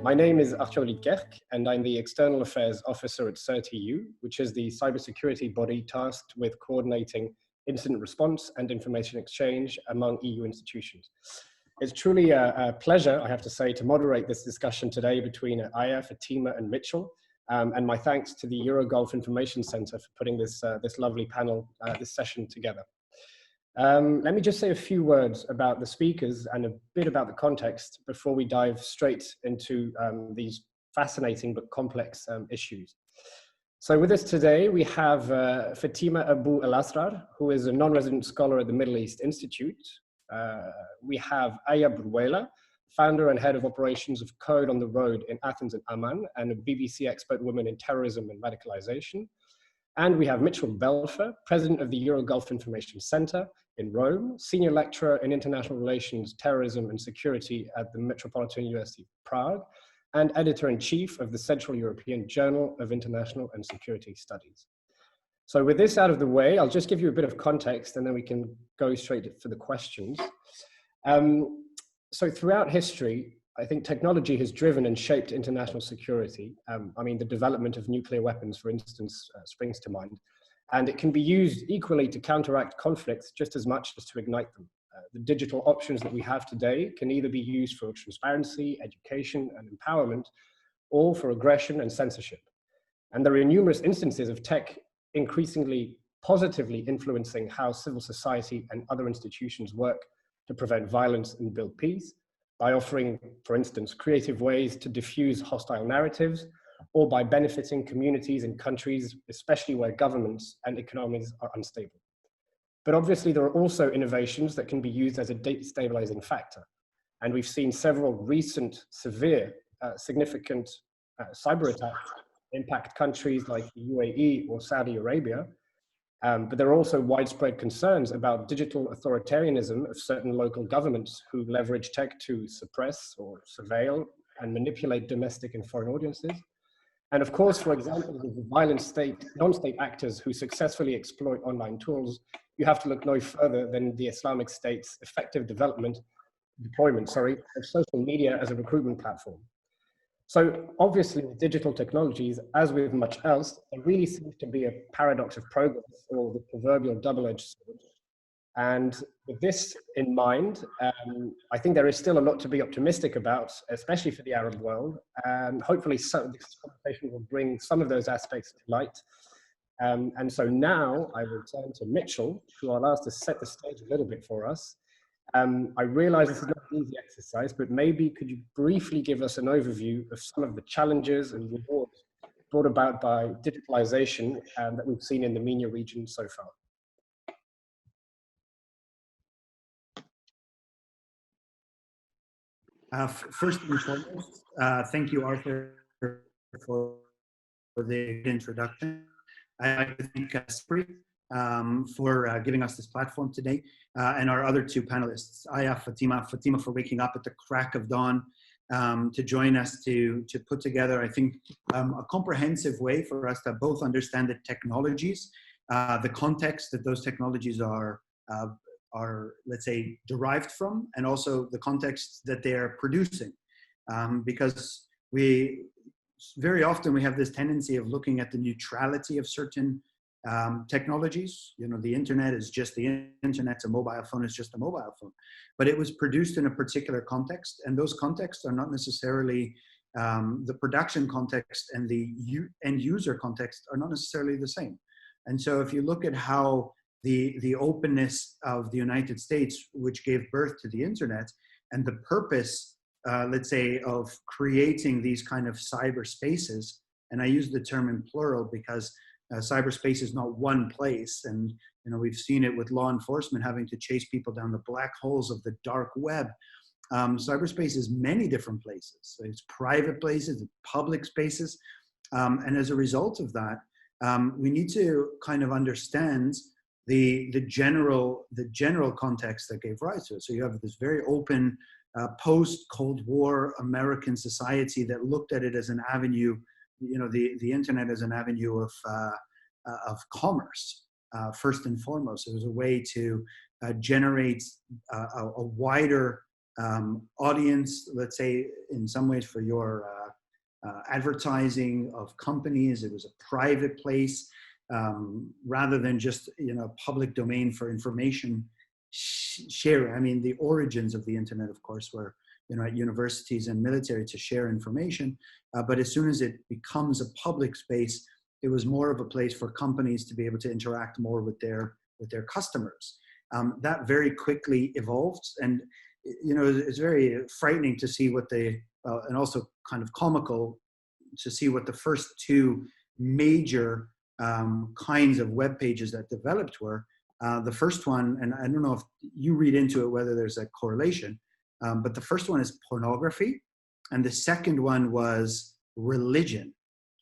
My name is Arthur Lidkerk, and I'm the External Affairs Officer at CERT-EU, which is the cybersecurity body tasked with coordinating incident response and information exchange among EU institutions. It's truly a pleasure, I have to say, to moderate this discussion today between Aya, Fatima, and Mitchell. And my thanks to the Eurogulf Information Center for putting this lovely panel, this session together. Let me just say a few words about the speakers and a bit about the context before we dive straight into these fascinating but complex issues. So with us today, we have Fatima Abu El-Asrar, who is a non-resident scholar at the Middle East Institute. We have Aya Brouela, founder and head of operations of Code on the Road in Athens and Amman, and a BBC expert woman in terrorism and radicalization. And we have Mitchell Belfer, president of the Eurogulf Information Center in Rome, senior lecturer in international relations, terrorism and security at the Metropolitan University of Prague, and editor-in-chief of the Central European Journal of International and Security Studies. So with this out of the way, I'll just give you a bit of context and then we can go straight for the questions. So throughout history, I think technology has driven and shaped international security. I mean, the development of nuclear weapons, for instance, springs to mind. And it can be used equally to counteract conflicts just as much as to ignite them. The digital options that we have today can either be used for transparency, education, and empowerment, or for aggression and censorship. And there are numerous instances of tech increasingly positively influencing how civil society and other institutions work to prevent violence and build peace, by offering, for instance, creative ways to diffuse hostile narratives, or by benefiting communities and countries, especially where governments and economies are unstable. But obviously, there are also innovations that can be used as a destabilizing factor. And we've seen several recent, severe, significant cyber attacks impact countries like the UAE or Saudi Arabia. But there are also widespread concerns about digital authoritarianism of certain local governments who leverage tech to suppress or surveil and manipulate domestic and foreign audiences. And of course, for example, with the violent non-state actors who successfully exploit online tools, you have to look no further than the Islamic State's effective deployment of social media as a recruitment platform. So obviously with digital technologies, as with much else, there really seems to be a paradox of progress, or the proverbial double-edged sword. And with this in mind, I think there is still a lot to be optimistic about, especially for the Arab world. And hopefully this conversation will bring some of those aspects to light. And so now I will turn to Mitchell, who I'll ask to set the stage a little bit for us. I realize this is not an easy exercise, but maybe could you briefly give us an overview of some of the challenges and rewards brought about by digitalization that we've seen in the MENA region so far? First and foremost, thank you, Arthur, for the introduction. I'd like to thank Spri for giving us this platform today, and our other two panelists, Aya, Fatima for waking up at the crack of dawn to join us to put together, I think, a comprehensive way for us to both understand the technologies, the context that those technologies are, let's say, derived from, and also the context that they're producing. Because very often we have this tendency of looking at the neutrality of certain technologies. You know, the internet is just the internet, a mobile phone is just a mobile phone. But it was produced in a particular context, and those contexts are not necessarily, the production context and the end user context are not necessarily the same. And so if you look at how the openness of the United States, which gave birth to the internet, and the purpose, let's say, of creating these kind of cyber spaces, and I use the term in plural because cyberspace is not one place, and you know, we've seen it with law enforcement having to chase people down the black holes of the dark web. Cyberspace is many different places. It's private places, it's public spaces, and as a result of that, we need to kind of understand the general context that gave rise to it. So you have this very open post-Cold War American society that looked at it as an avenue, you know, the internet as an avenue of commerce, first and foremost. It was a way to generate a wider audience, let's say in some ways for your advertising of companies. It was a private place rather than just, public domain for information sharing. I mean, the origins of the internet, of course, were, at universities and military to share information. But as soon as it becomes a public space, it was more of a place for companies to be able to interact more with their customers. That very quickly evolved, and it's very frightening to see what and also kind of comical to see what the first two major kinds of web pages that developed were. The first one, and I don't know if you read into it whether there's a correlation, but the first one is pornography, and the second one was religion.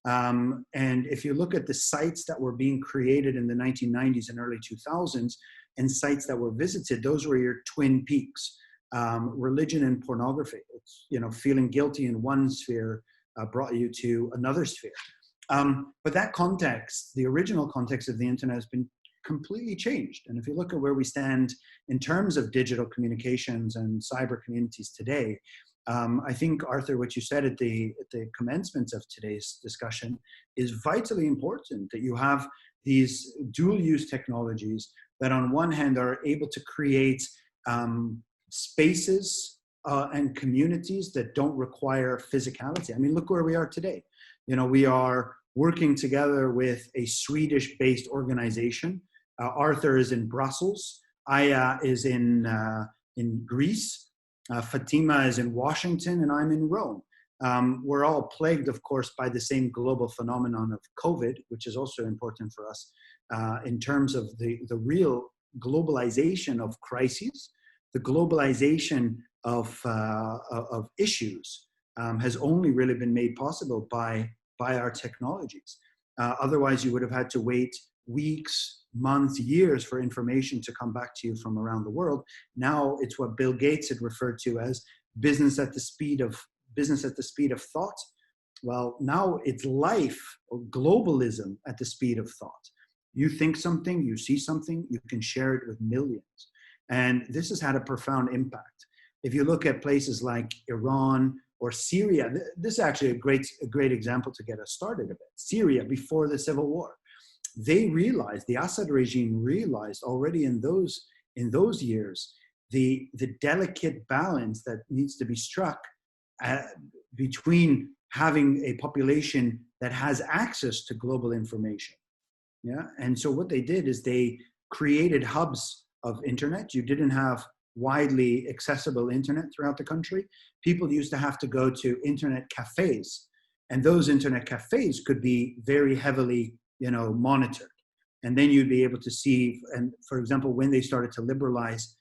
And if you look at the sites that were being created in the 1990s and early 2000s, and sites that were visited, those were your twin peaks. Religion and pornography. It's, feeling guilty in one sphere brought you to another sphere. But that context, the original context of the internet, has been completely changed. And if you look at where we stand in terms of digital communications and cyber communities today, I think, Arthur, what you said at the commencement of today's discussion is vitally important, that you have these dual-use technologies that on one hand are able to create spaces and communities that don't require physicality. I mean, look where we are today. We are working together with a Swedish-based organization. Arthur is in Brussels. Aya is in Greece. Fatima is in Washington, and I'm in Rome. We're all plagued, of course, by the same global phenomenon of COVID, which is also important for us in terms of the real globalization of crises. The globalization of issues has only really been made possible by our technologies. Otherwise, you would have had to wait weeks, months, years for information to come back to you from around the world. Now it's what Bill Gates had referred to as business at the speed of thought. Well, now it's life or globalism at the speed of thought. You think something, you see something, you can share it with millions. And this has had a profound impact. If you look at places like Iran or Syria, this is actually a great example to get us started a bit. Syria, before the civil war, they realized, the Assad regime realized already in those years, the delicate balance that needs to be struck between having a population that has access to global information. Yeah, and so what they did is they created hubs of internet. You didn't have widely accessible internet throughout the country. People used to have to go to internet cafes, and those internet cafes could be very heavily, monitored. And then you'd be able to see, and for example, when they started to liberalize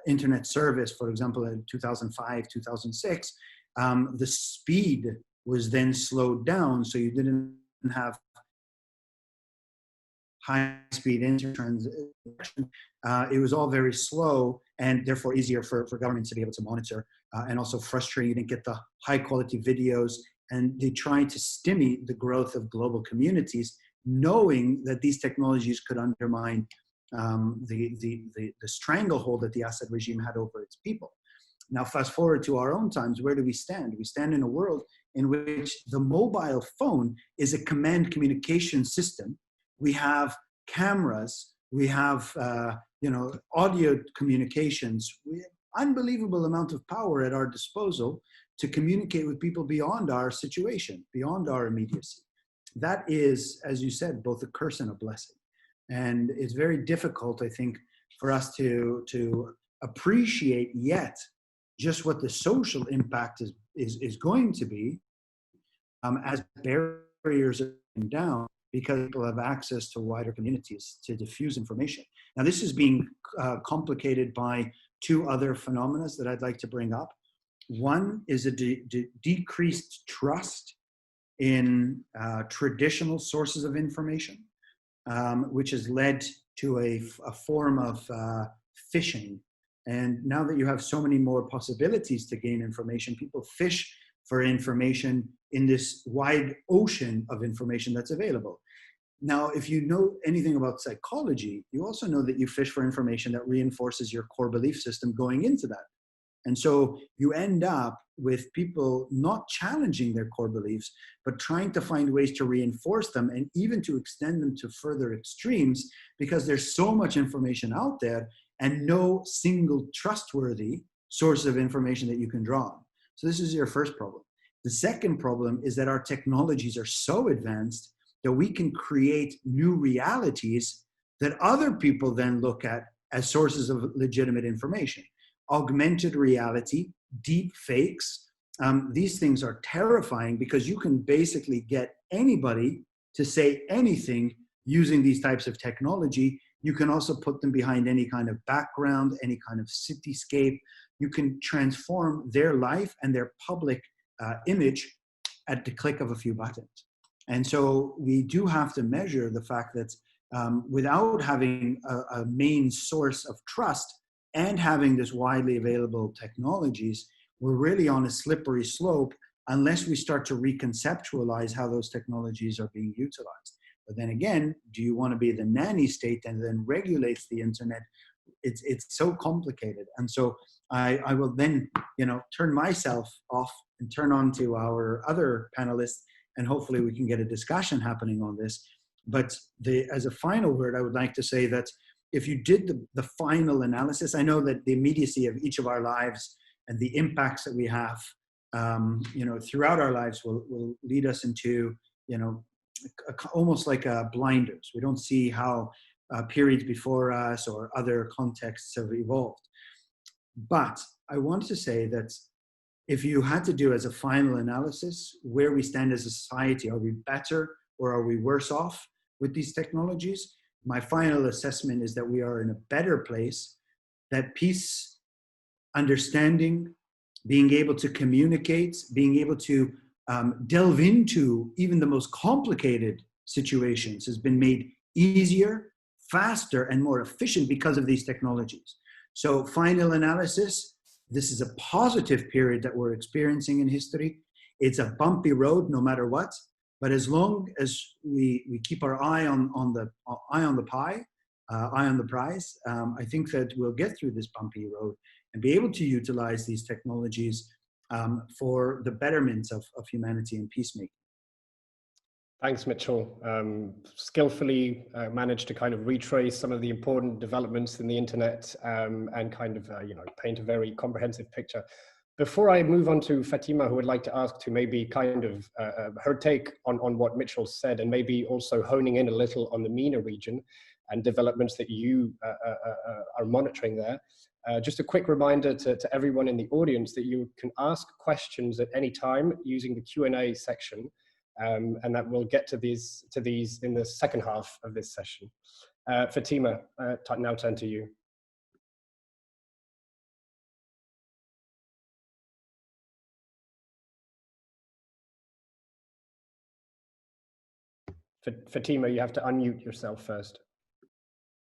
internet service, for example, in 2005, 2006, the speed was then slowed down, so you didn't have high-speed internet. It was all very slow and therefore easier for governments to be able to monitor, and also frustrating. You didn't get the high-quality videos, and they tried to stimulate the growth of global communities, knowing that these technologies could undermine the stranglehold that the Assad regime had over its people. Now, fast forward to our own times, where do we stand? We stand in a world in which the mobile phone is a command communication system. We have cameras, we have audio communications. We have unbelievable amount of power at our disposal to communicate with people beyond our situation, beyond our immediacy. That is, as you said, both a curse and a blessing. And it's very difficult, I think, for us to appreciate yet just what the social impact is going to be as barriers are down, because people have access to wider communities to diffuse information. Now, this is being complicated by two other phenomena that I'd like to bring up. One is a decreased trust in traditional sources of information, which has led to a form of phishing. And now that you have so many more possibilities to gain information, people fish for information in this wide ocean of information that's available. Now, if you know anything about psychology, you also know that you fish for information that reinforces your core belief system going into that And so you end up with people not challenging their core beliefs, but trying to find ways to reinforce them and even to extend them to further extremes, because there's so much information out there and no single trustworthy source of information that you can draw on. So this is your first problem. The second problem is that our technologies are so advanced that we can create new realities that other people then look at as sources of legitimate information. Augmented reality, deep fakes, these things are terrifying because you can basically get anybody to say anything using these types of technology. You can also put them behind any kind of background, any kind of cityscape. You can transform their life and their public image at the click of a few buttons. And so we do have to measure the fact that without having a main source of trust and having this widely available technologies, we're really on a slippery slope unless we start to reconceptualize how those technologies are being utilized. But then again, do you want to be the nanny state and then regulates the internet? It's so complicated. And so I will then, turn myself off and turn on to our other panelists, and hopefully we can get a discussion happening on this. But as a final word, I would like to say that if you did the final analysis, I know that the immediacy of each of our lives and the impacts that we have, throughout our lives will lead us into, almost like blinders. We don't see how periods before us or other contexts have evolved. But I want to say that if you had to do as a final analysis where we stand as a society, are we better or are we worse off with these technologies? My final assessment is that we are in a better place, that peace, understanding, being able to communicate, being able to delve into even the most complicated situations has been made easier, faster, and more efficient because of these technologies. So final analysis, this is a positive period that we're experiencing in history. It's a bumpy road no matter what, but as long as we keep our eye on the prize, I think that we'll get through this bumpy road and be able to utilize these technologies for the betterment of humanity and peacemaking. Thanks, Mitchell. Skillfully managed to kind of retrace some of the important developments in the internet and kind of, paint a very comprehensive picture. Before I move on to Fatima, who would like to ask to maybe kind of her take on what Mitchell said, and maybe also honing in a little on the MENA region and developments that you are monitoring there. Just a quick reminder to everyone in the audience that you can ask questions at any time using the Q&A section. And that we'll get to these in the second half of this session. Fatima, now turn to you. Fatima, you have to unmute yourself first.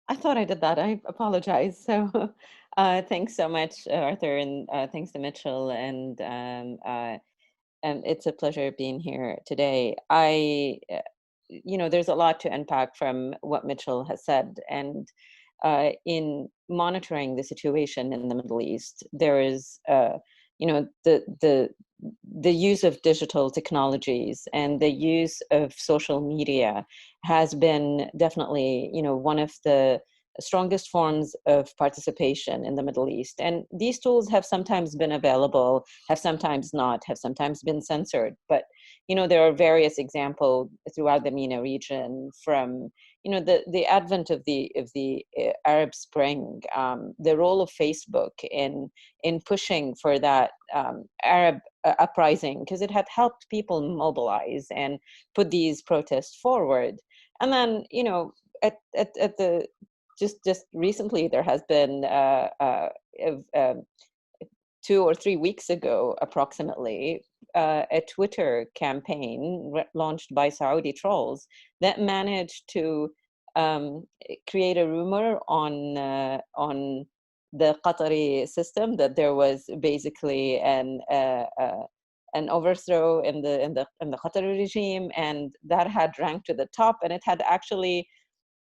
I thought I did that. I apologize. So thanks so much, Arthur, and thanks to Mitchell. And it's a pleasure being here today. There's a lot to unpack from what Mitchell has said. And in monitoring the situation in the Middle East, there is, the use of digital technologies and the use of social media has been definitely, one of the strongest forms of participation in the Middle East. And these tools have sometimes been available, have sometimes not, have sometimes been censored. But, there are various examples throughout the MENA region from, the advent of the Arab Spring, the role of Facebook in pushing for that Arab uprising, because it had helped people mobilize and put these protests forward. And then, at the just recently, there has been 2 or 3 weeks ago, approximately, a Twitter campaign launched by Saudi trolls that managed to create a rumor on the Qatari system, that there was basically an overthrow in the Qatari regime, and that had ranked to the top, and it had actually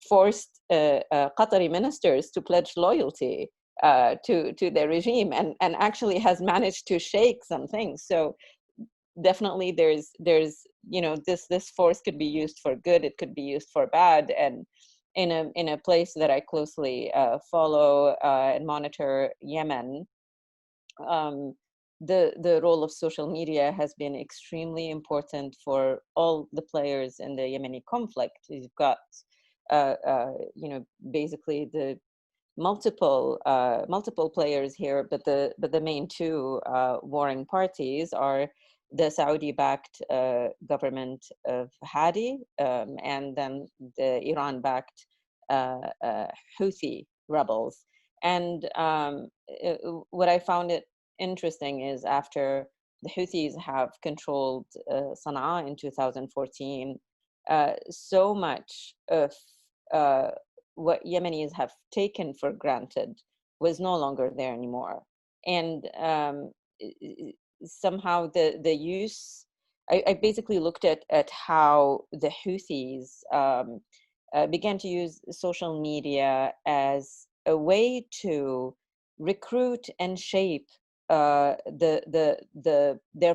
forced Qatari ministers to pledge loyalty to their regime, and actually has managed to shake some things. So definitely there's this force could be used for good, it could be used for bad. And in a place that I closely follow and monitor, Yemen, the role of social media has been extremely important for all the players in the Yemeni conflict. You've got basically the multiple players here, but the main two warring parties are the Saudi-backed government of Hadi, and then the Iran-backed Houthi rebels. And what I found it interesting is, after the Houthis have controlled Sana'a in 2014, so much of what Yemenis have taken for granted was no longer there anymore. And somehow the use, I basically looked at how the Houthis began to use social media as a way to recruit and shape their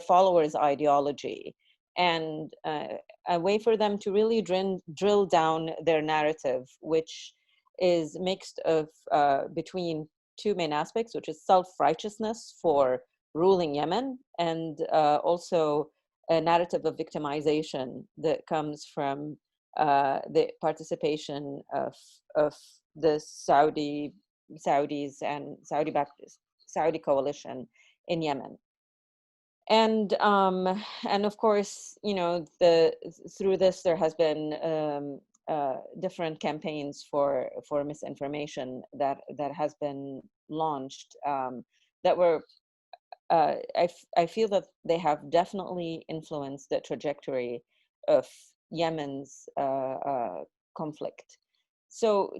followers' ideology, and a way for them to really drill down their narrative, which is mixed of between two main aspects, which is self-righteousness for ruling Yemen, and also a narrative of victimization that comes from the participation of the Saudis and Saudi coalition in Yemen. And of course, through this there has been different campaigns for misinformation that has been launched, that were I feel that they have definitely influenced the trajectory of Yemen's conflict. So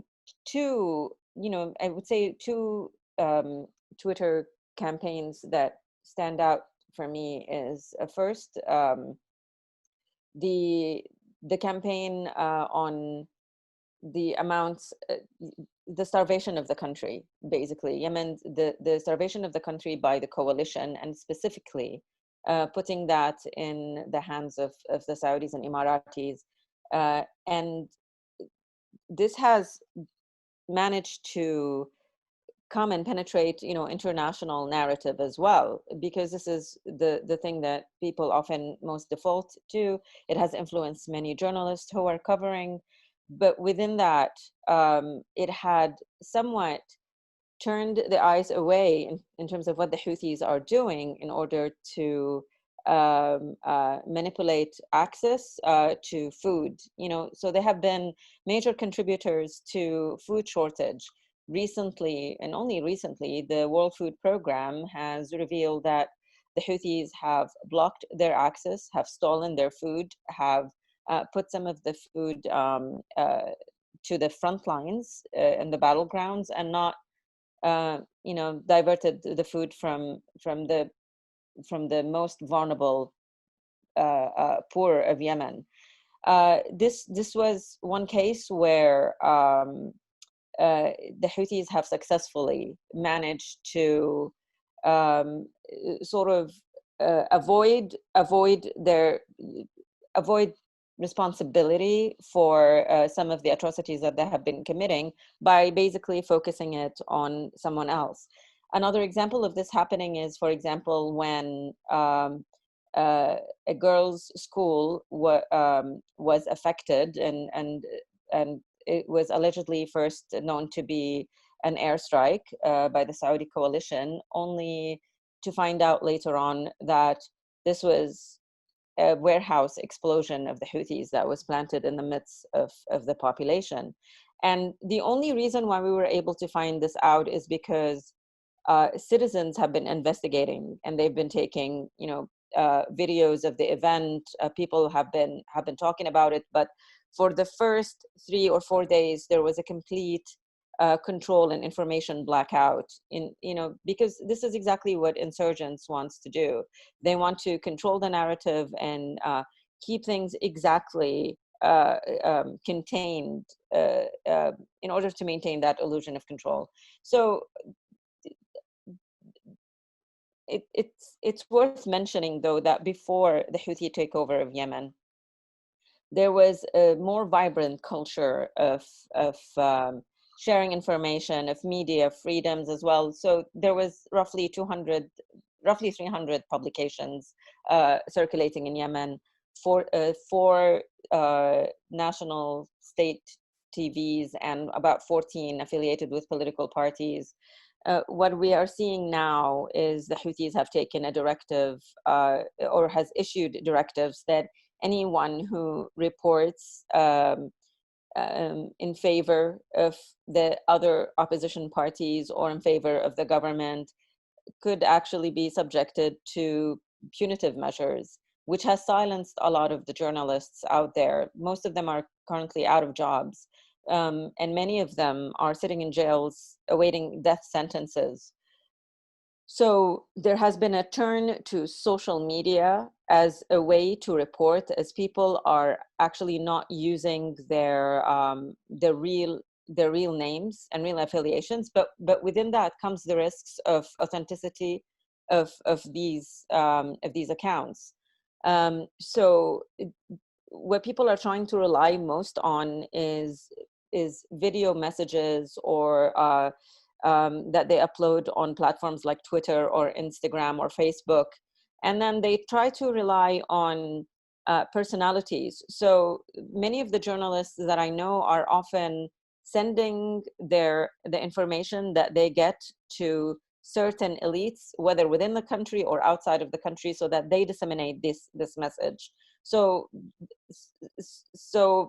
I would say two Twitter campaigns that stand out for me is first, the campaign on the amounts, the starvation of the country, basically Yemen, the starvation of the country by the coalition, and specifically putting that in the hands of the Saudis and Emiratis, and this has managed to come and penetrate international narrative as well, because this is the thing that people often most default to. It has influenced many journalists who are covering, but within that, it had somewhat turned the eyes away in terms of what the Houthis are doing in order to manipulate access to food. So they have been major contributors to food shortage. Recently, and only recently, the World Food Programme has revealed that the Houthis have blocked their access, have stolen their food, have put some of the food to the front lines in the battlegrounds, and not diverted the food from the most vulnerable poor of Yemen. This was one case where the Houthis have successfully managed to sort of avoid responsibility for some of the atrocities that they have been committing by basically focusing it on someone else. Another example of this happening is, for example, when a girls' school was affected, and it was allegedly first known to be an airstrike by the Saudi coalition, only to find out later on that this was a warehouse explosion of the Houthis that was planted in the midst of the population. And the only reason why we were able to find this out is because citizens have been investigating, and they've been taking, videos of the event. People have been talking about it, but for the first 3 or 4 days, there was a complete control and information blackout, because this is exactly what insurgents wants to do. They want to control the narrative and keep things exactly contained in order to maintain that illusion of control. So it's worth mentioning, though, that before the Houthi takeover of Yemen, there was a more vibrant culture of sharing information, of media freedoms as well. So there was roughly 300 publications circulating in Yemen, four national state TVs, and about 14 affiliated with political parties. What we are seeing now is the Houthis have taken a directive or has issued directives that anyone who reports in favor of the other opposition parties or in favor of the government could actually be subjected to punitive measures, which has silenced a lot of the journalists out there. Most of them are currently out of jobs, and many of them are sitting in jails awaiting death sentences. So there has been a turn to social media as a way to report, as people are actually not using their real names and real affiliations, but within that comes the risks of authenticity of these accounts. So what people are trying to rely most on is video messages or that they upload on platforms like Twitter or Instagram or Facebook. And then they try to rely on personalities. So many of the journalists that I know are often sending the information that they get to certain elites, whether within the country or outside of the country, so that they disseminate this message. So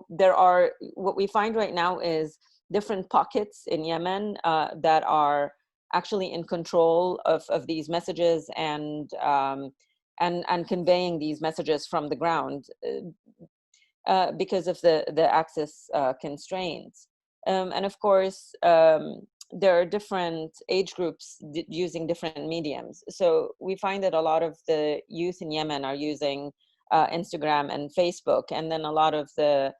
there are, what we find right now is different pockets in Yemen that are actually in control of these messages and conveying these messages from the ground because of the access constraints. And of course, there are different age groups using different mediums. So we find that a lot of the youth in Yemen are using Instagram and Facebook, and then a lot of the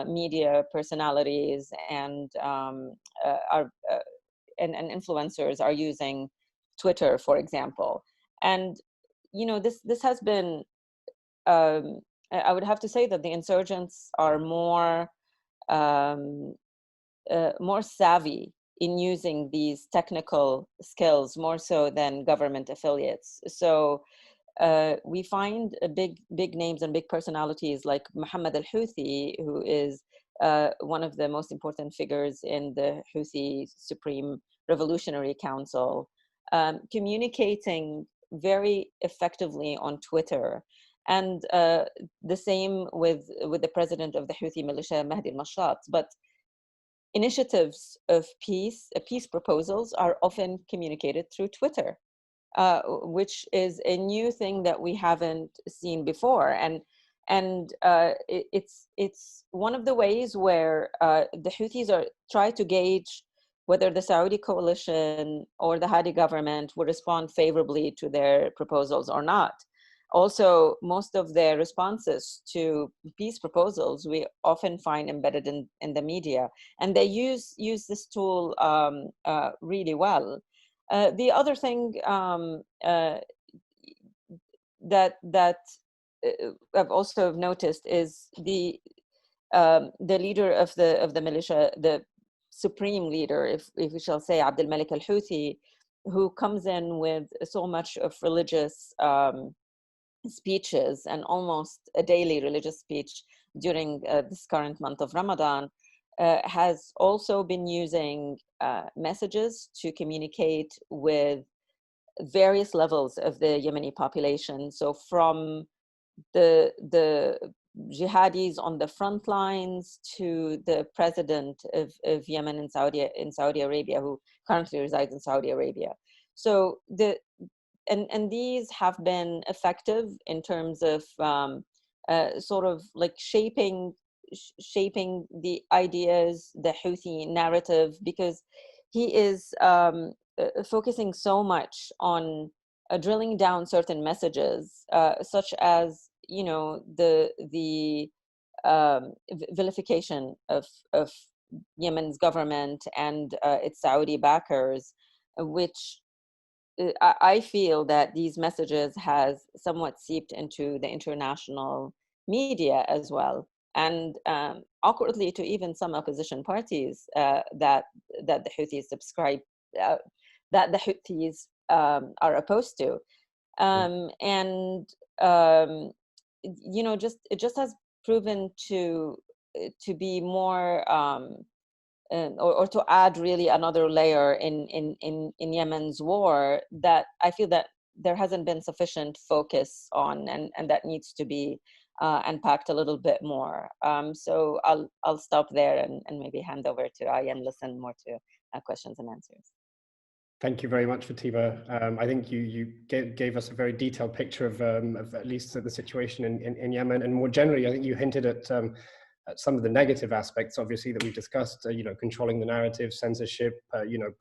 media personalities and influencers are using Twitter, for example. And this has been. I would have to say that the insurgents are more savvy in using these technical skills more so than government affiliates. So we find big names and big personalities like Mohammed al-Houthi, who is one of the most important figures in the Houthi Supreme Revolutionary Council, communicating very effectively on Twitter. And the same with the president of the Houthi militia, Mahdi al-Mashat. But initiatives of peace proposals are often communicated through Twitter, which is a new thing that we haven't seen before. And it's one of the ways where the Houthis try to gauge whether the Saudi coalition or the Hadi government will respond favorably to their proposals or not. Also, most of their responses to peace proposals we often find embedded in the media, and they use this tool really well. The other thing that I've also noticed is the leader of the militia, the supreme leader, if we shall say, Abd al-Malik al-Houthi, who comes in with so much of religious speeches and almost a daily religious speech during this current month of Ramadan, has also been using messages to communicate with various levels of the Yemeni population. So from the jihadis on the front lines to the president of Yemen in Saudi Arabia, who currently resides in Saudi Arabia. So and these have been effective in terms of sort of like shaping the ideas, the Houthi narrative, because he is focusing so much on drilling down certain messages, such as the vilification of Yemen's government and its Saudi backers, which I feel that these messages has somewhat seeped into the international media as well, and awkwardly to even some opposition parties that the Houthis subscribe, that the Houthis are opposed to, and it just has proven to be more. Or to add really another layer in Yemen's war, that I feel that there hasn't been sufficient focus on, and that needs to be unpacked a little bit more. So I'll stop there and maybe hand over to Aya and listen more to questions and answers. Thank you very much, Fatima. I think you gave us a very detailed picture of at least the situation in Yemen, and more generally, I think you hinted at some of the negative aspects, obviously, that we've discussed, controlling the narrative, censorship,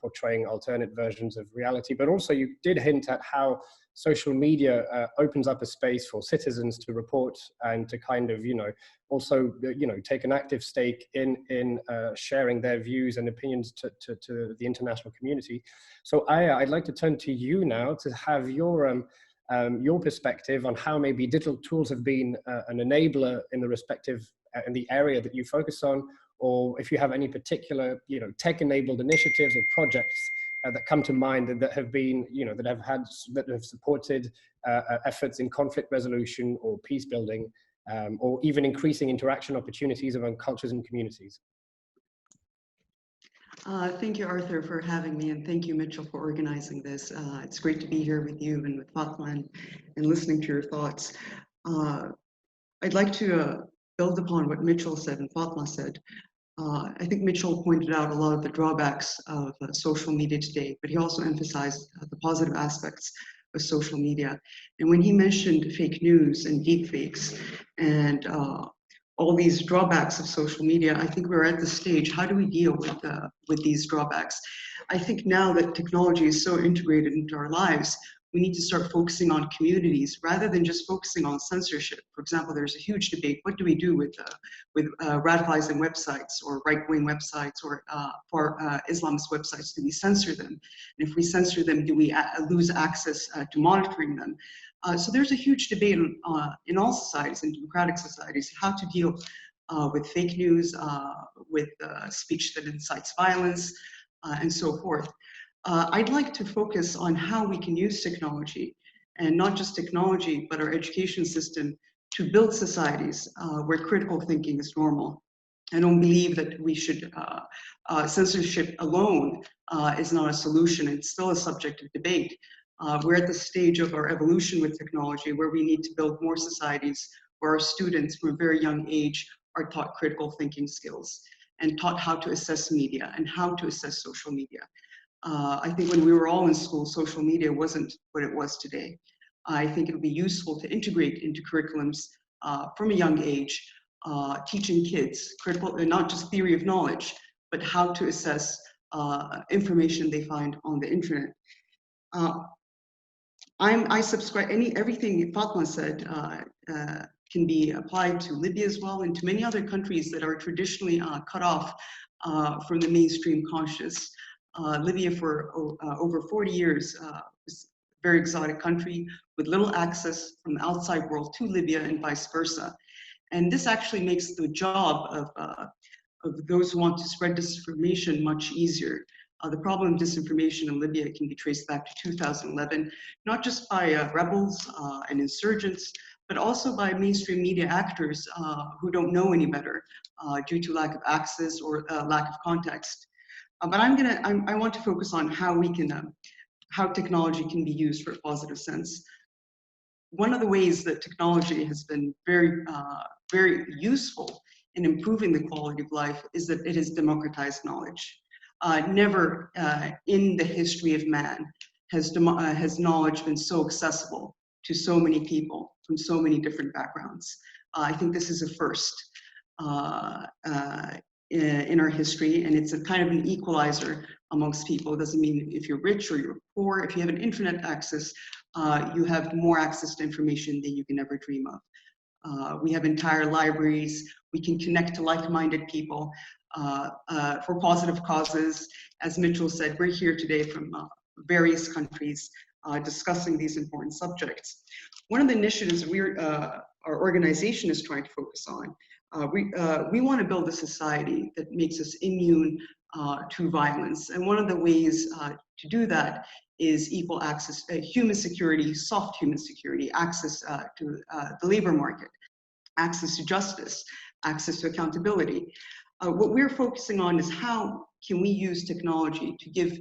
portraying alternate versions of reality. But also you did hint at how social media opens up a space for citizens to report and to kind of, also, take an active stake in sharing their views and opinions to the international community. So Aya, I'd like to turn to you now to have your perspective on how maybe digital tools have been an enabler in the respective in the area that you focus on, or if you have any particular, tech-enabled initiatives or projects that come to mind that have been, that have supported efforts in conflict resolution or peace building, or even increasing interaction opportunities among cultures and communities. Thank you, Arthur, for having me, and thank you, Mitchell, for organizing this. It's great to be here with you and with Fatma and listening to your thoughts. I'd like to build upon what Mitchell said and Fatma said. I think Mitchell pointed out a lot of the drawbacks of social media today, but he also emphasized the positive aspects of social media. And when he mentioned fake news and deep fakes and all these drawbacks of social media, I think we're at the stage, how do we deal with these drawbacks? I think now that technology is so integrated into our lives, we need to start focusing on communities rather than just focusing on censorship. For example, there's a huge debate. What do we do with radicalizing websites or right-wing websites or for Islamist websites? Do we censor them? And if we censor them, do we lose access to monitoring them? So there's a huge debate in all societies, in democratic societies, how to deal with fake news, with speech that incites violence, and so forth. I'd like to focus on how we can use technology, and not just technology, but our education system, to build societies where critical thinking is normal. I don't believe that we should, censorship alone is not a solution. It's still a subject of debate. We're at the stage of our evolution with technology where we need to build more societies where our students from a very young age are taught critical thinking skills and taught how to assess media and how to assess social media. I think when we were all in school, social media wasn't what it was today. I think it would be useful to integrate into curriculums from a young age, teaching kids critical, not just theory of knowledge, but how to assess information they find on the internet. I subscribe, everything Fatma said can be applied to Libya as well and to many other countries that are traditionally cut off from the mainstream conscious. Libya for over 40 years was a very exotic country with little access from the outside world to Libya and vice versa. And this actually makes the job of those who want to spread disinformation much easier. The problem of disinformation in Libya can be traced back to 2011, not just by rebels and insurgents, but also by mainstream media actors who don't know any better due to lack of access or lack of context. But I want to focus on how we can, how technology can be used for a positive sense. One of the ways that technology has been very, very useful in improving the quality of life is that it has democratized knowledge. Never in the history of man has knowledge been so accessible to so many people from so many different backgrounds. I think this is a first in our history, and it's a kind of an equalizer amongst people. It doesn't mean if you're rich or you're poor. If you have an internet access, you have more access to information than you can ever dream of. We have entire libraries. We can connect to like-minded people for positive causes. As Mitchell said, we're here today from various countries discussing these important subjects. One of the initiatives our organization is trying to focus on, we want to build a society that makes us immune to violence. And one of the ways to do that is equal access, human security, soft human security, access to the labor market, access to justice, access to accountability. What we're focusing on is how can we use technology to give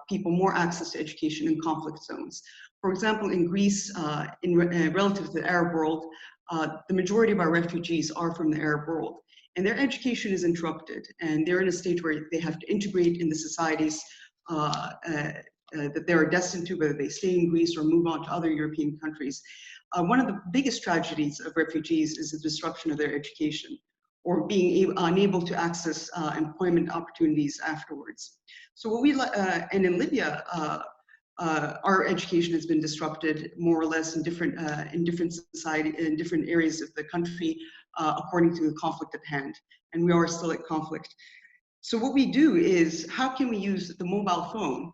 people more access to education in conflict zones. For example, in Greece, relative to the Arab world, the majority of our refugees are from the Arab world, and their education is interrupted, and they're in a stage where they have to integrate in the societies that they are destined to, whether they stay in Greece or move on to other European countries. One of the biggest tragedies of refugees is the disruption of their education, or being unable to access employment opportunities afterwards. So what and in Libya, our education has been disrupted more or less in different areas of the country according to the conflict at hand, and we are still at conflict. So what we do is, how can we use the mobile phone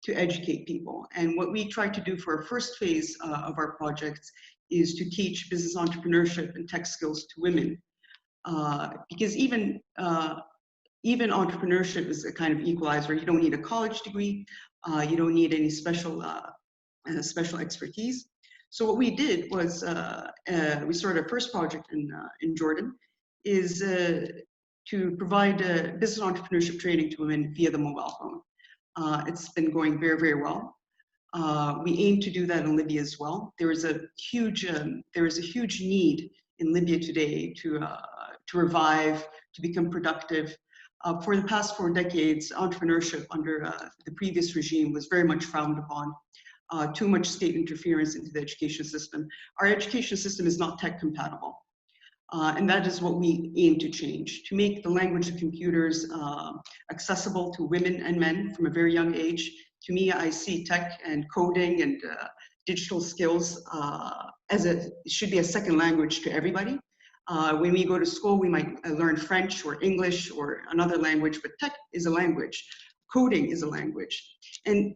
to educate people? And what we try to do for our first phase of our projects is to teach business entrepreneurship and tech skills to women. Because even entrepreneurship is a kind of equalizer. You don't need a college degree. You don't need any special expertise. So what we did was we started our first project in Jordan, is to provide business entrepreneurship training to women via the mobile phone. It's been going very, very well. We aim to do that in Libya as well. There is a huge need in Libya today to revive, to become productive. For the past 4 decades, entrepreneurship under the previous regime was very much frowned upon. Too much state interference into the education system. Our education system is not tech compatible. And that is what we aim to change, to make the language of computers accessible to women and men from a very young age. To me, I see tech and coding and digital skills as it should be a second language to everybody. When we go to school, we might learn French or English or another language, but tech is a language. Coding is a language. And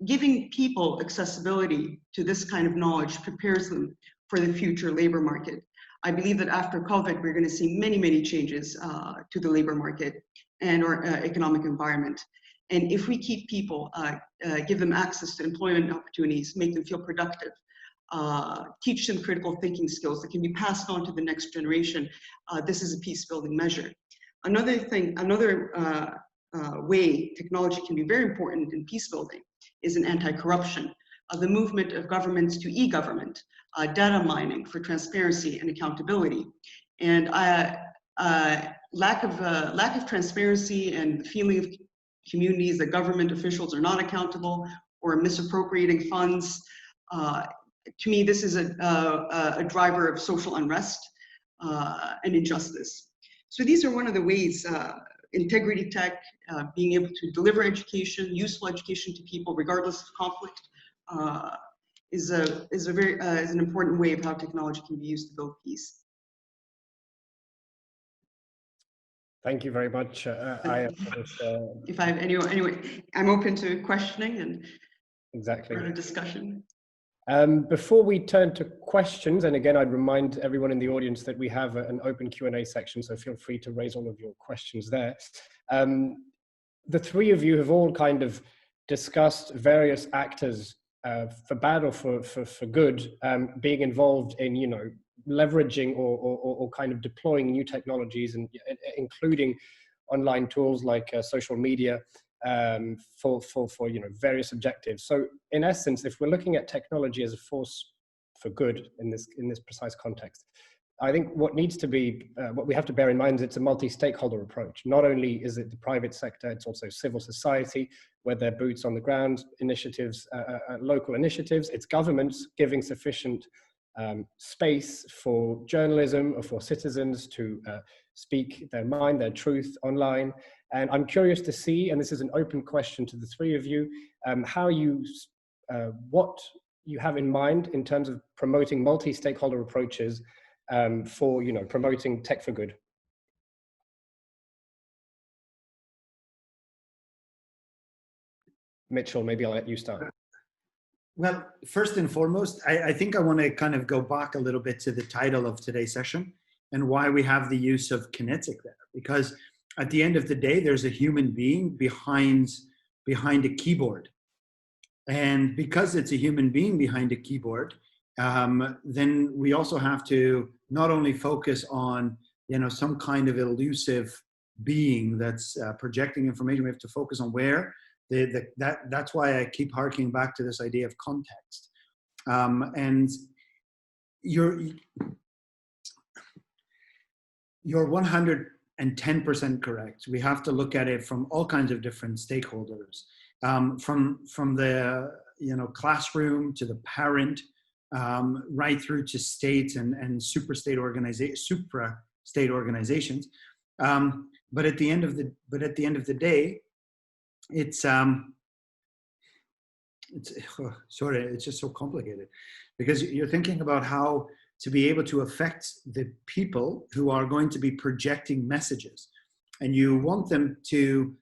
giving people accessibility to this kind of knowledge prepares them for the future labor market. I believe that after COVID, we're going to see many, many changes to the labor market and our economic environment. And if we keep people, give them access to employment opportunities, make them feel productive, teach them critical thinking skills that can be passed on to the next generation, this is a peace-building measure. Another way technology can be very important in peace-building is in anti-corruption. The movement of governments to e-government, data mining for transparency and accountability, and lack of transparency and the feeling of communities that government officials are not accountable or misappropriating funds. To me, this is a driver of social unrest and injustice. So these are one of the ways integrity tech, being able to deliver education, useful education to people regardless of conflict, is an important way of how technology can be used to build peace. Thank you very much. If I have anyway, I'm open to questioning and exactly further discussion. Before we turn to questions, and again, I'd remind everyone in the audience that we have an open Q&A section, so feel free to raise all of your questions there. The three of you have all kind of discussed various actors, for bad or for good, being involved in, you know, leveraging or kind of deploying new technologies, and including online tools like social media, for you know, various objectives. So in essence, if we're looking at technology as a force for good in this precise context, I think what needs to be, what we have to bear in mind is it's a multi-stakeholder approach. Not only is it the private sector, it's also civil society, where they're boots on the ground initiatives, local initiatives. It's governments giving sufficient space for journalism or for citizens to speak their mind, their truth online. And I'm curious to see, and this is an open question to the three of you, how you, what you have in mind in terms of promoting multi-stakeholder approaches for, you know, promoting tech for good. Mitchell, maybe I'll let you start. Well, first and foremost, I think I want to kind of go back a little bit to the title of today's session and why we have the use of kinetic there. Because at the end of the day, there's a human being behind a keyboard. And because it's a human being behind a keyboard, then we also have to not only focus on, you know, some kind of elusive being that's projecting information. We have to focus on where that's why I keep harking back to this idea of context. And you're 110% correct. We have to look at it from all kinds of different stakeholders, from the, you know, classroom to the parent, right through to state and supra state organizations. But at the end of the day, it's just so complicated, because you're thinking about how to be able to affect the people who are going to be projecting messages, and you want them to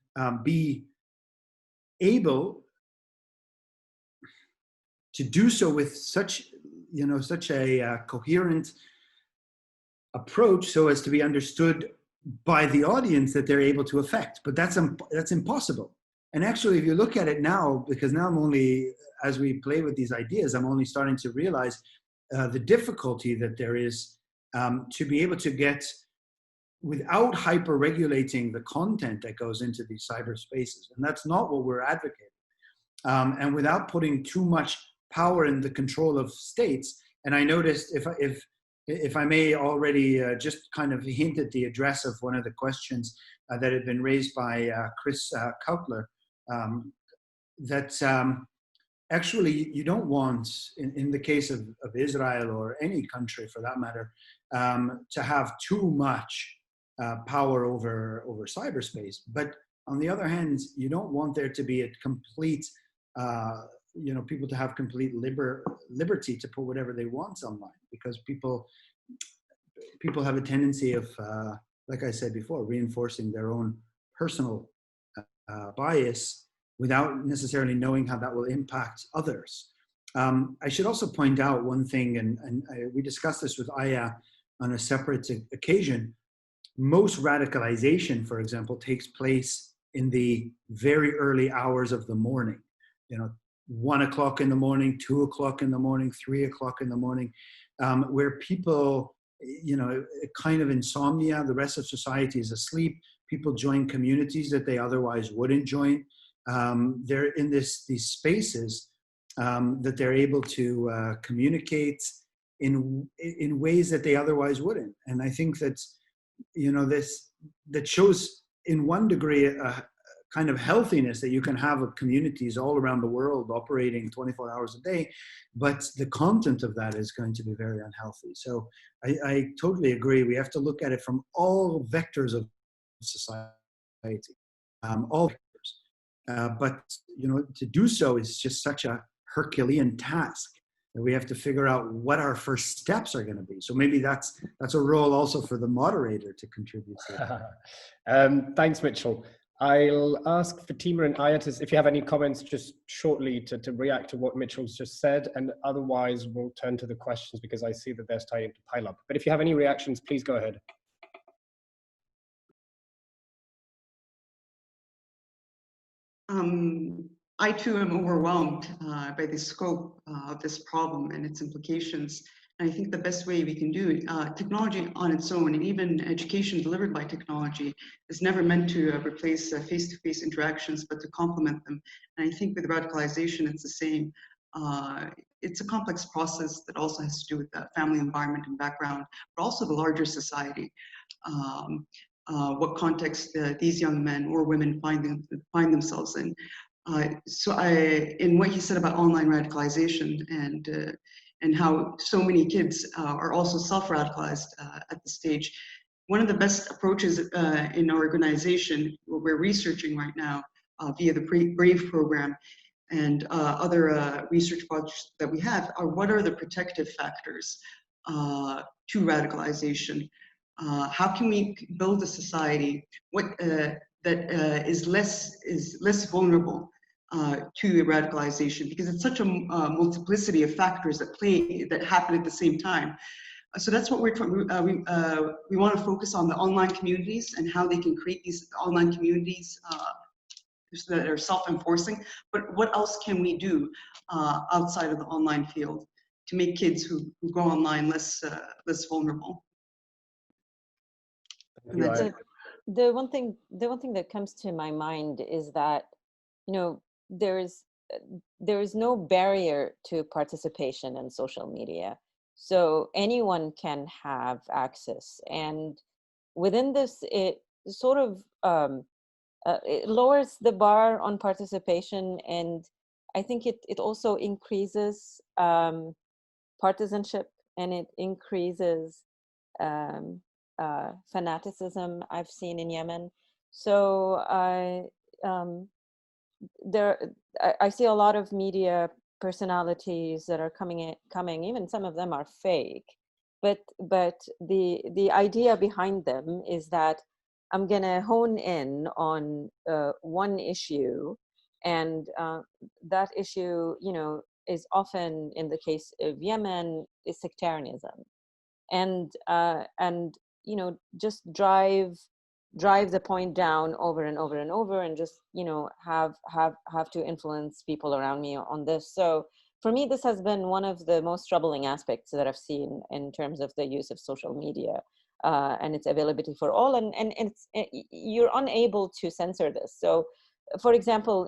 be able to do so with such a coherent approach, so as to be understood by the audience that they're able to affect. But that's impossible. And actually, if you look at it now, because now I'm only, as we play with these ideas, I'm only starting to realize the difficulty that there is to be able to get, without hyper-regulating the content that goes into these cyberspaces. And that's not what we're advocating. And without putting too much power in the control of states. And I noticed, if I may already just kind of hint at the address of one of the questions that had been raised by Chris Kautler, that actually you don't want, in the case of Israel or any country for that matter, to have too much power over cyberspace. But on the other hand, you don't want there to be a complete, people to have complete liberty to put whatever they want online, because people have a tendency of, like I said before, reinforcing their own personal bias without necessarily knowing how that will impact others. I should also point out one thing, and we discussed this with Aya on a separate occasion. Most radicalization, for example, takes place in the very early hours of the morning. 1 o'clock in the morning, 2 o'clock in the morning, 3 o'clock in the morning, where people, kind of insomnia, the rest of society is asleep. People join communities that they otherwise wouldn't join. They're in these spaces that they're able to communicate in ways that they otherwise wouldn't. And I think that, that shows in one degree a kind of healthiness that you can have of communities all around the world operating 24 hours a day, but the content of that is going to be very unhealthy. So I totally agree. We have to look at it from all vectors of society, all vectors. But to do so is just such a Herculean task that we have to figure out what our first steps are going to be. So maybe that's a role also for the moderator to contribute to. Thanks, Mitchell. I'll ask Fatima and Ayatus if you have any comments just shortly to react to what Mitchell's just said, and otherwise we'll turn to the questions because I see that they're starting to pile up. But if you have any reactions, please go ahead. I too am overwhelmed by the scope of this problem and its implications. And I think the best way we can do it, technology on its own, and even education delivered by technology, is never meant to replace face-to-face interactions, but to complement them. And I think with radicalization, it's the same. It's a complex process that also has to do with that family environment and background, but also the larger society. What context these young men or women find themselves in. In what you said about online radicalization and how so many kids are also self-radicalized at this stage, one of the best approaches in our organization, what we're researching right now via the BRAVE program and other research projects that we have, are what are the protective factors to radicalization. How can we build a society that is less vulnerable to radicalization, because it's such a multiplicity of factors that happen at the same time. So that's what we want to focus on, the online communities and how they can create these online communities that are self-enforcing. But what else can we do outside of the online field to make kids who go online less vulnerable? The one thing that comes to my mind is that, you know, there is no barrier to participation in social media. So anyone can have access, and within this, it sort of it lowers the bar on participation, and I think it also increases partisanship, and it increases fanaticism I've seen in Yemen. So I see a lot of media personalities that are coming, even some of them are fake, but the idea behind them is that I'm gonna hone in on one issue, and that issue, you know, is often, in the case of Yemen, is sectarianism, and you know, just drive the point down over and over and over, and just, you know, have to influence people around me on this. So for me, this has been one of the most troubling aspects that I've seen in terms of the use of social media and its availability for all, and it's, you're unable to censor this. So for example,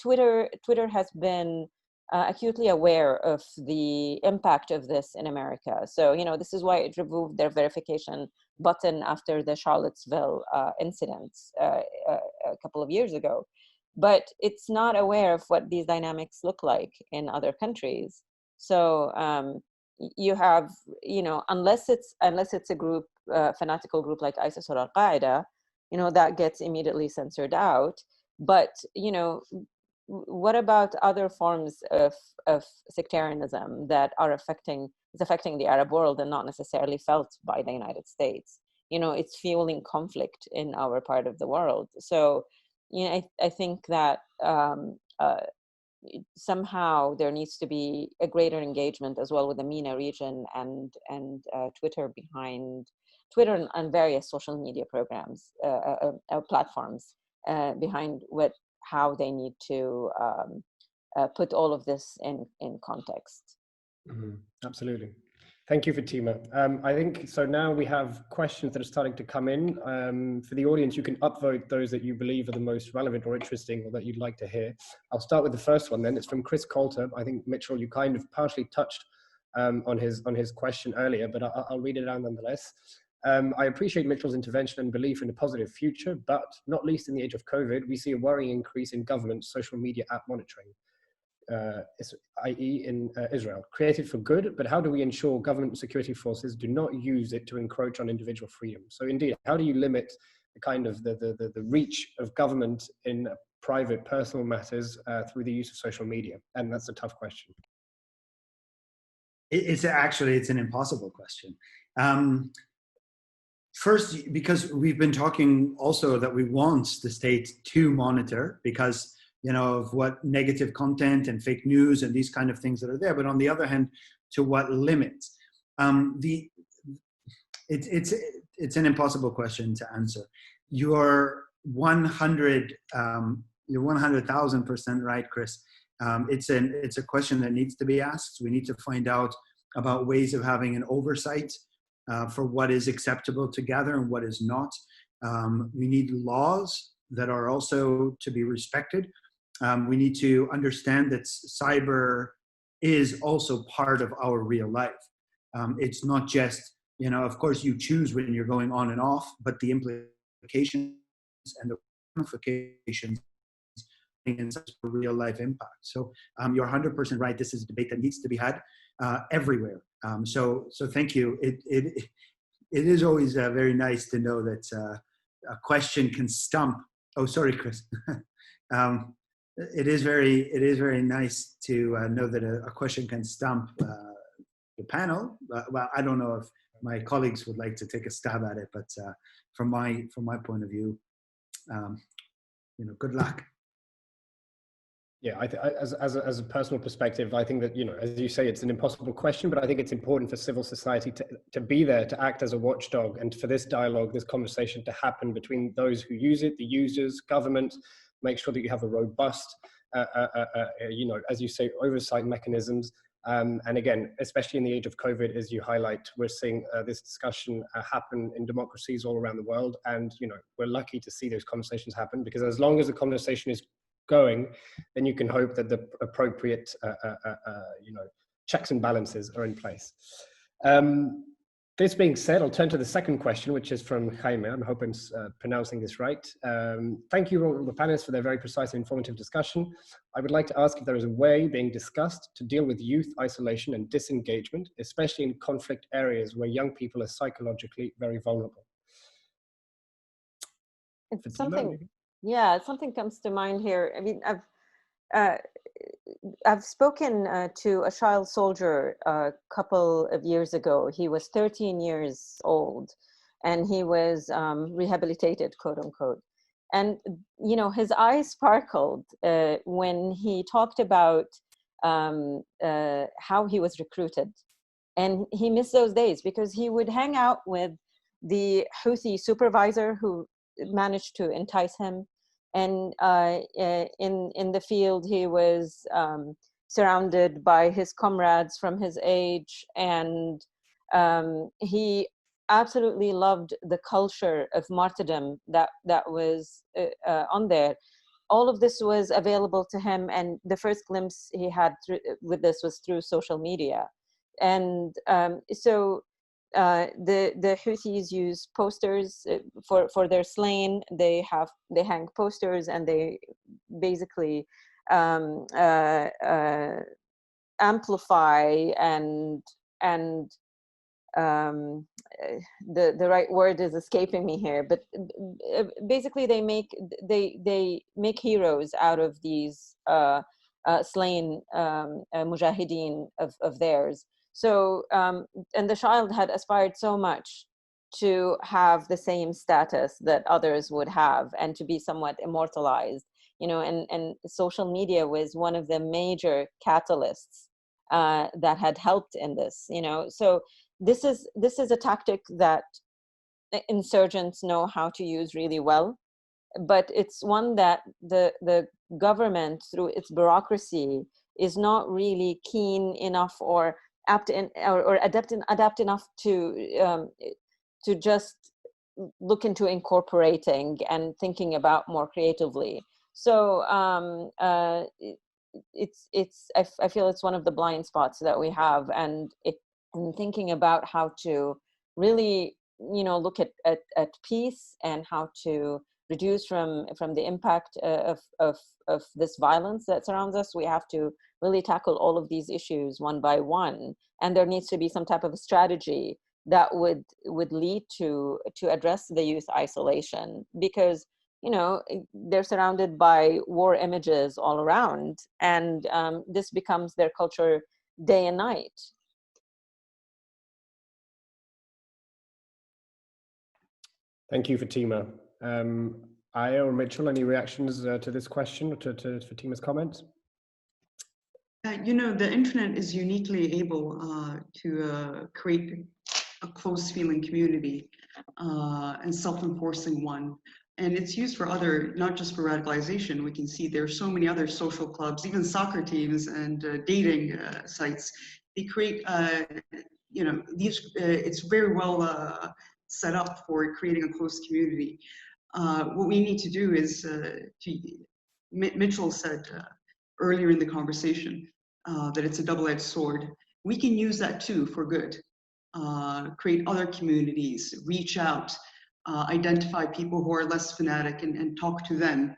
Twitter has been acutely aware of the impact of this in America. So, you know, this is why it removed their verification button after the Charlottesville incidents a couple of years ago. But it's not aware of what these dynamics look like in other countries. So you have, you know, unless it's a group, fanatical group like ISIS or Al-Qaeda, you know, that gets immediately censored out. But, you know, what about other forms of sectarianism that are affecting the Arab world and not necessarily felt by the United States? You know, it's fueling conflict in our part of the world. So, you know, I think that somehow there needs to be a greater engagement as well with the MENA region and Twitter and various social media programs, platforms behind how they need to put all of this in context. Mm-hmm. Absolutely. Thank you, Fatima. I think so. Now we have questions that are starting to come in. For the audience, you can upvote those that you believe are the most relevant or interesting, or that you'd like to hear. I'll start with the first one then. It's from Chris Coulter. I think, Mitchell, you kind of partially touched on his question earlier, but I'll read it out nonetheless. I appreciate Mitchell's intervention and belief in a positive future, but not least in the age of COVID, we see a worrying increase in government social media app monitoring, i.e. in Israel. Created for good, but how do we ensure government security forces do not use it to encroach on individual freedom? So indeed, how do you limit the kind of the reach of government in private personal matters through the use of social media? And that's a tough question. It's an impossible question. First, because we've been talking also that we want the state to monitor because, you know, of what negative content and fake news and these kind of things that are there. But on the other hand, to what limits? It's an impossible question to answer. You're 100,000% right, Chris. It's a question that needs to be asked. We need to find out about ways of having an oversight for what is acceptable to gather and what is not. We need laws that are also to be respected. We need to understand that cyber is also part of our real life. It's not just, you know, of course you choose when you're going on and off, but the implications and the ramifications in such a real life impact. So you're 100% right. This is a debate that needs to be had everywhere. So thank you. It is always very nice to know that a question can stump. Oh, sorry, Chris. It is very nice to know that a question can stump the panel. Well, I don't know if my colleagues would like to take a stab at it, but from my point of view, you know, good luck. Yeah, as a personal perspective, I think that, you know, as you say, it's an impossible question, but I think it's important for civil society to be there, to act as a watchdog, and for this dialogue, this conversation to happen between those who use it, the users, government, make sure that you have a robust, you know, as you say, oversight mechanisms. And again, especially in the age of COVID, as you highlight, we're seeing this discussion happen in democracies all around the world. And, you know, we're lucky to see those conversations happen, because as long as the conversation is going, then you can hope that the appropriate, you know, checks and balances are in place. This being said, I'll turn to the second question, which is from Jaime. I hope I'm pronouncing this right. Thank you all the panelists for their very precise and informative discussion. I would like to ask if there is a way being discussed to deal with youth isolation and disengagement, especially in conflict areas where young people are psychologically very vulnerable. It's something, yeah, something comes to mind here. I mean, I've spoken to a child soldier a couple of years ago. He was 13 years old, and he was rehabilitated, quote unquote. And, you know, his eyes sparkled when he talked about how he was recruited. And he missed those days because he would hang out with the Houthi supervisor who managed to entice him. And in the field, he was surrounded by his comrades from his age, and he absolutely loved the culture of martyrdom that was on there. All of this was available to him, and the first glimpse he had with this was through social media. And so the Houthis use posters for their slain. They hang posters, and they basically amplify and the right word is escaping me here, but basically they make heroes out of these slain mujahideen of theirs. So, and the child had aspired so much to have the same status that others would have, and to be somewhat immortalized, you know, and social media was one of the major catalysts that had helped in this, you know. So this is a tactic that insurgents know how to use really well, but it's one that the government, through its bureaucracy, is not really keen enough or apt in, or adapt enough to just look into incorporating and thinking about more creatively. So I feel it's one of the blind spots that we have, and thinking about how to really, you know, look at peace and how to reduce from the impact of this violence that surrounds us. We have to really tackle all of these issues one by one, and there needs to be some type of a strategy that would lead to address the youth isolation, because, you know, they're surrounded by war images all around, and this becomes their culture day and night. Thank you, Fatima. Aya or Mitchell, any reactions to this question, or to Fatima's comments? You know, the internet is uniquely able to create a close feeling community and self-enforcing one. And it's used for other, not just for radicalization. We can see there's so many other social clubs, even soccer teams and dating sites. They create, you know, these, it's very well set up for creating a close community. What we need to do is, Mitchell said earlier in the conversation, that it's a double-edged sword. We can use that too for good. Create other communities, reach out, identify people who are less fanatic and talk to them.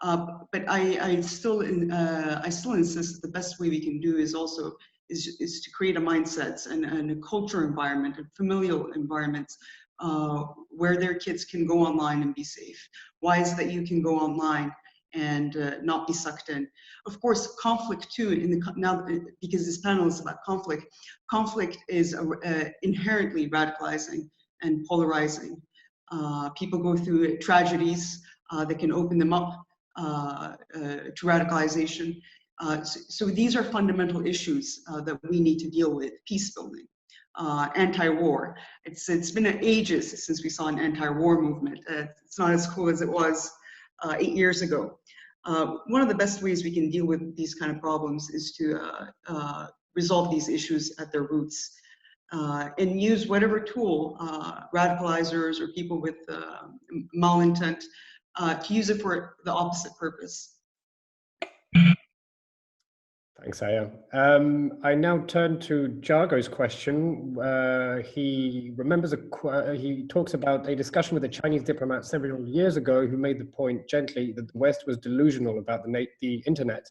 But I still insist that the best way we can do is also is to create a mindset and a culture environment, a familial environment where their kids can go online and be safe. Why is it that you can go online and not be sucked in? Of course, conflict too, now because this panel is about conflict, conflict is inherently radicalizing and polarizing. People go through tragedies that can open them up to radicalization. So these are fundamental issues that we need to deal with. Peace building, anti-war. It's been ages since we saw an anti-war movement. It's not as cool as it was 8 years ago. One of the best ways we can deal with these kind of problems is to resolve these issues at their roots, and use whatever tool, radicalizers or people with malintent, to use it for the opposite purpose. Thanks, Aya. I now turn to Jago's question. He remembers he talks about a discussion with a Chinese diplomat several years ago who made the point gently that the West was delusional about the internet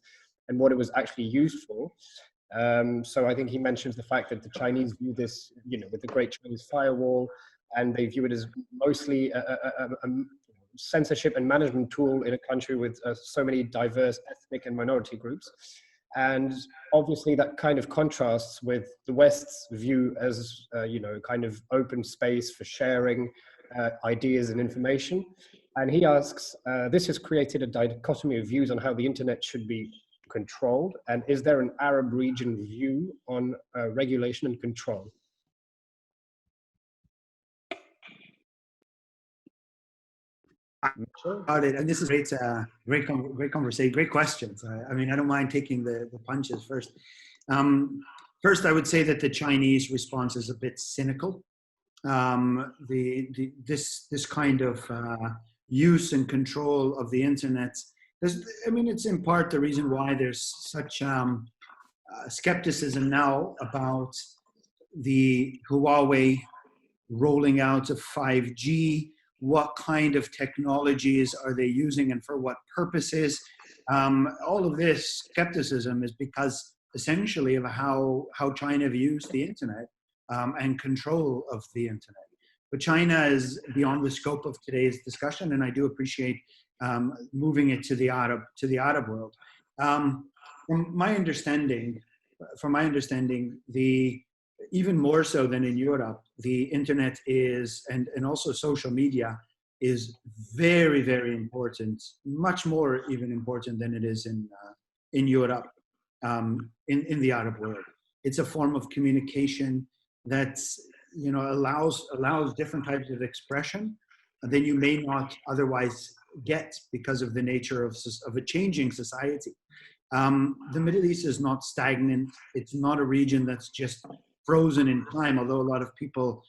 and what it was actually used for. So I think he mentions the fact that the Chinese view this, with the Great Chinese Firewall, and they view it as mostly a censorship and management tool in a country with so many diverse ethnic and minority groups. And obviously that kind of contrasts with the West's view as, kind of open space for sharing ideas and information. And he asks, this has created a dichotomy of views on how the internet should be controlled. And is there an Arab region view on regulation and control? About it, and this is great conversation, great questions. I mean, I don't mind taking the punches first. First, I would say that the Chinese response is a bit cynical. This kind of use and control of the internet. It's in part the reason why there's such skepticism now about the Huawei rolling out of 5G. What kind of technologies are they using and for what purposes? All of this skepticism is because essentially of how China views the internet and control of the internet. But China is beyond the scope of today's discussion, and I do appreciate moving it to the Arab world. From my understanding, even more so than in Europe, the internet is, and also social media is very, very important, much more even important than it is in Europe, in the Arab world. It's a form of communication that's, allows different types of expression than you may not otherwise get because of the nature of a changing society. The Middle East is not stagnant. It's not a region that's just frozen in time, although a lot of people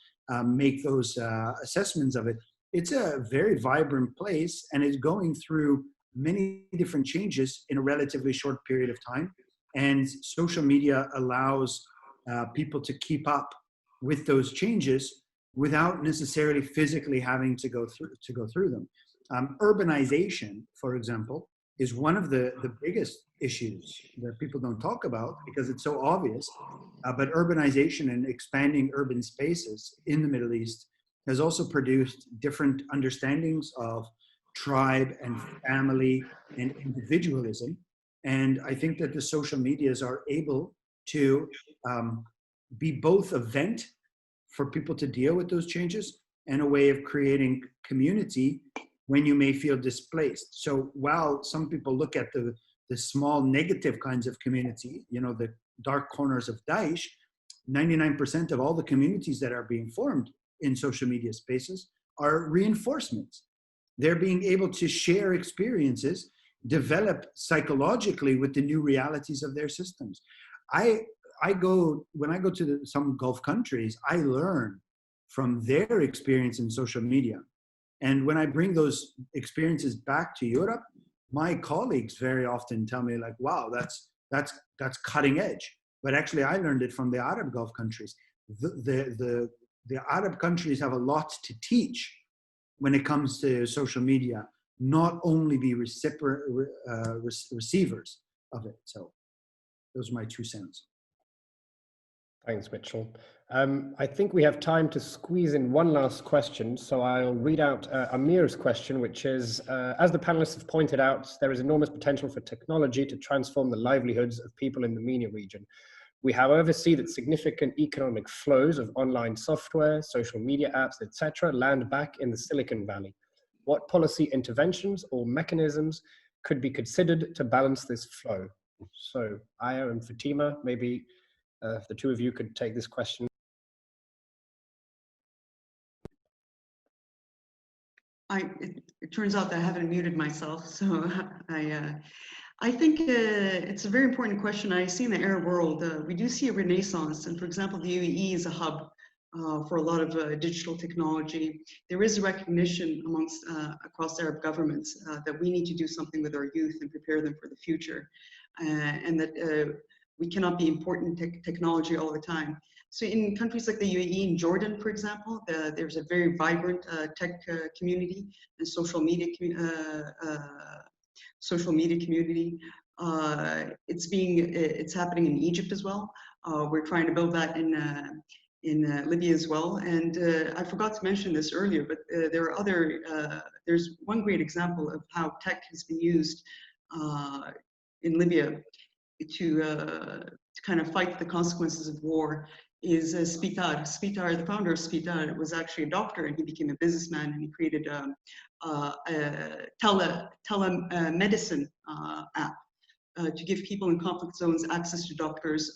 make those assessments of it. It's a very vibrant place, and it's going through many different changes in a relatively short period of time. And social media allows people to keep up with those changes without necessarily physically having to go through them. Urbanization, for example, is one of the biggest issues that people don't talk about because it's so obvious. But urbanization and expanding urban spaces in the Middle East has also produced different understandings of tribe and family and individualism. And I think that the social medias are able to be both a vent for people to deal with those changes and a way of creating community when you may feel displaced. So while some people look at the small negative kinds of community, the dark corners of Daesh, 99% of all the communities that are being formed in social media spaces are reinforcements. They're being able to share experiences, develop psychologically with the new realities of their systems. When I go to some Gulf countries, I learn from their experience in social media. And when I bring those experiences back to Europe, my colleagues very often tell me like, wow, that's cutting edge. But actually I learned it from the Arab Gulf countries. The Arab countries have a lot to teach when it comes to social media, not only be receivers of it. So those are my 2 cents. Thanks, Mitchell. I think we have time to squeeze in one last question. So I'll read out Amir's question, which is, as the panelists have pointed out, there is enormous potential for technology to transform the livelihoods of people in the MENA region. We, however, see that significant economic flows of online software, social media apps, etc., land back in the Silicon Valley. What policy interventions or mechanisms could be considered to balance this flow? So Aya and Fatima, maybe if the two of you could take this question. It turns out that I haven't muted myself, so I think it's a very important question. I see in the Arab world, we do see a renaissance, and for example, the UAE is a hub for a lot of digital technology. There is a recognition amongst across Arab governments that we need to do something with our youth and prepare them for the future, and that we cannot be importing technology all the time. So in countries like the UAE and Jordan, for example, there's a very vibrant tech community and social media community. It's happening in Egypt as well. We're trying to build that in Libya as well. And I forgot to mention this earlier, but there are there's one great example of how tech has been used in Libya to kind of fight the consequences of war is Spitar. Spitar, the founder of Spitar, was actually a doctor, and he became a businessman, and he created a telemedicine app to give people in conflict zones access to doctors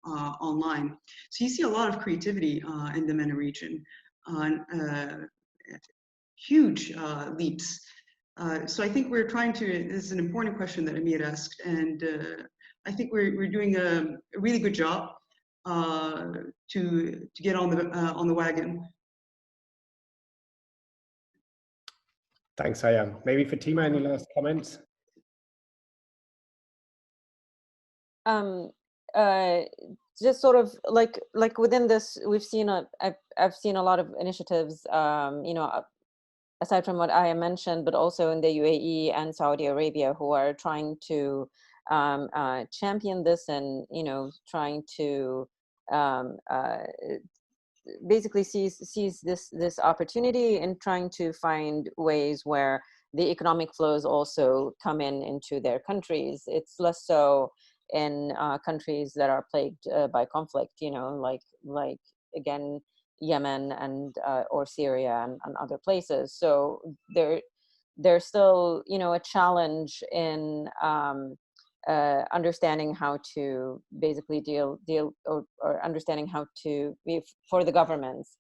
online. So you see a lot of creativity in the MENA region, huge leaps. So I think we're trying to, this is an important question that Amir asked, and I think we're doing a really good job to get on the wagon. Thanks, Aya. Maybe Fatima, any last comments? Just sort of like within this, we've seen I've seen a lot of initiatives, you know, aside from what Aya mentioned, but also in the UAE and Saudi Arabia, who are trying to champion this, and you know, trying to basically seize this opportunity and trying to find ways where the economic flows also come into their countries. It's less so in countries that are plagued by conflict, you know, like again, Yemen and or Syria and other places. So there's still, you know, a challenge in understanding how to basically deal or understanding how to for the governments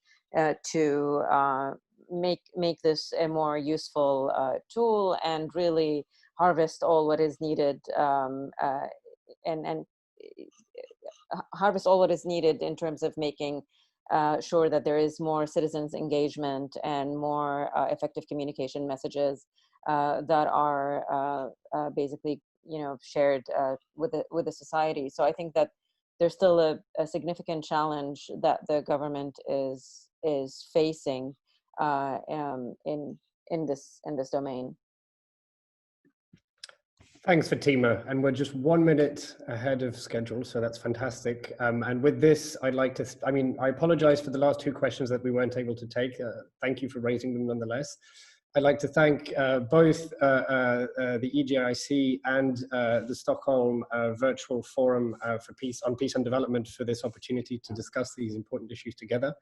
to make this a more useful tool and really harvest all what is needed and harvest all what is needed in terms of making sure that there is more citizens engagement and more effective communication messages that are basically, you know, shared with the society. So I think that there's still a significant challenge that the government is facing in this domain. Thanks, Fatima. And we're just 1 minute ahead of schedule, so that's fantastic. And with this, I'd like to, I apologize for the last two questions that we weren't able to take. Thank you for raising them nonetheless. I'd like to thank both the EGIC and the Stockholm Virtual Forum on Peace and Development for this opportunity to discuss these important issues together.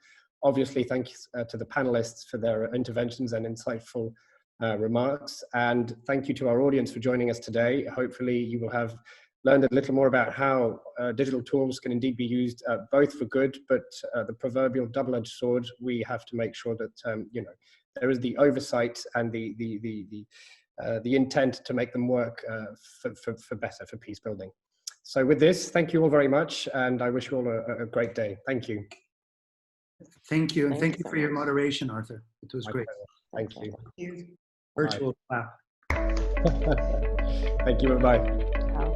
Obviously, thanks to the panelists for their interventions and insightful remarks. And thank you to our audience for joining us today. Hopefully you will have learned a little more about how digital tools can indeed be used both for good, but the proverbial double-edged sword, we have to make sure that you know, there is the oversight and the intent to make them work for better, for peace building. So with this, thank you all very much, and I wish you all a great day. Thank you. Thank you, and thank you for your moderation, Arthur. It was great. Thank you. Thank you. Virtual clap. Thank you, bye-bye. Wow.